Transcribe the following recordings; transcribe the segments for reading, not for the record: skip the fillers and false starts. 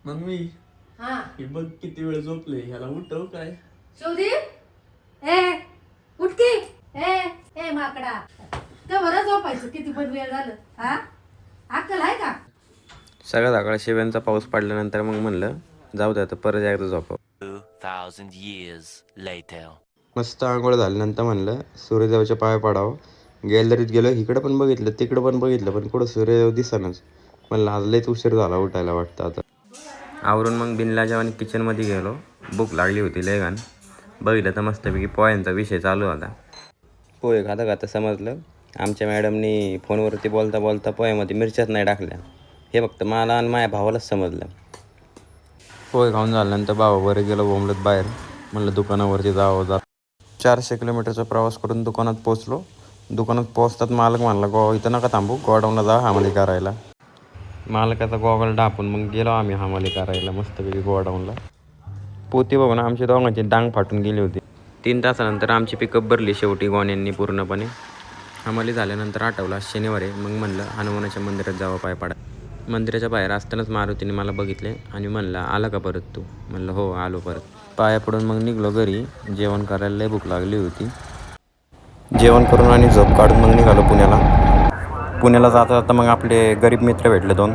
Mummy हा हे बघ किती वेळ झोपले, ह्याला उठव काय? शिवदीप ए उठकी ए ए माकडा का बरं झोपायचं किती पण वेळ झालं हा अक्कल आहे का? सगळ्या सकाळ शिव्यांचा पाऊस पडल्यानंतर मग म्हणलं जाऊ दे आता परत एकदा झोपावं. 2000 years later. मस्त आंघोळ झाल्यानंतर म्हणलं सूर्यदेवाच्या पाया पडावं. गॅलरीत गेलो, इकडं पण बघितलं तिकडं पण बघितलं, पण कुठं सूर्यदेव दिसेनाच. म्हणलं आज लयच उशीर झाला उठायला वाटतं आता. आवरून मग बिनलाजा आणि किचनमध्ये गेलो. भूक लागली होती लय घाण. बघितलं तर मस्तपैकी पोह्यांचा विषय चालू होता. पोहे खाता खाता समजलं आमच्या मॅडमनी फोनवरती बोलता बोलता पोह्यामध्ये मिरच्याच नाही टाकल्या. हे फक्त मला आणि माझ्या भावालाच समजलं. पोहे खाऊन झाल्यानंतर भावावर गेलो बोंबलत बाहेर. म्हणलं दुकानावरती जावं. 400 किलोमीटरचा प्रवास करून दुकानात पोचलो. दुकानात पोचतात मालक म्हणला इथं नका थांबू, गोडाऊनला जा हमाली करायला. मालकाचा गॉगल डापून मग गेलो आम्ही हमाली करायला मस्तपैकी गोडाऊनला. पोती बघून आमच्या दोघांची डांग फाटून गेली होती. 3 तासानंतर आमची पिकअप भरली शेवटी गोण्यांनी पूर्णपणे. हमाली झाल्यानंतर आठवला शनिवार आहे. मग म्हणलं हनुमानाच्या मंदिरात जावं पाय पाडा. मंदिराच्या बाहेर असतानाच मारुतीने मला बघितले आणि म्हणला आला का परत तू? म्हणलं हो आलो परत. पाया पडून मग निघलो घरी. जेवण करायला लय भूक लागली होती. जेवण करून आणि झोप काढून मग निघालो पुण्याला जाता जाता मग आपले गरीब मित्र भेटले 2.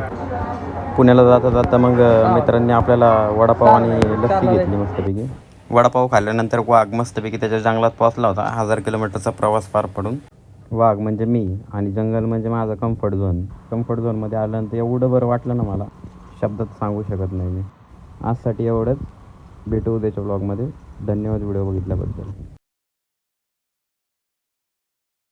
पुण्याला जाता जाता मग मित्रांनी आपल्याला वडापाव आणि लस्सी घेतली मस्तपैकी. वडापाव खाल्ल्यानंतर वाघ मस्तपैकी त्याच्या जंगलात पोचला होता. 1000 किलोमीटरचा प्रवास पार पडून. वाघ म्हणजे मी आणि जंगल म्हणजे माझा कम्फर्ट झोन. कम्फर्ट झोनमध्ये आल्यानंतर एवढं बरं वाटलं ना मला, शब्दात सांगू शकत नाही मी. आजसाठी एवढंच. भेटू उद्याच्या ब्लॉगमध्ये. धन्यवाद व्हिडिओ बघितल्याबद्दल.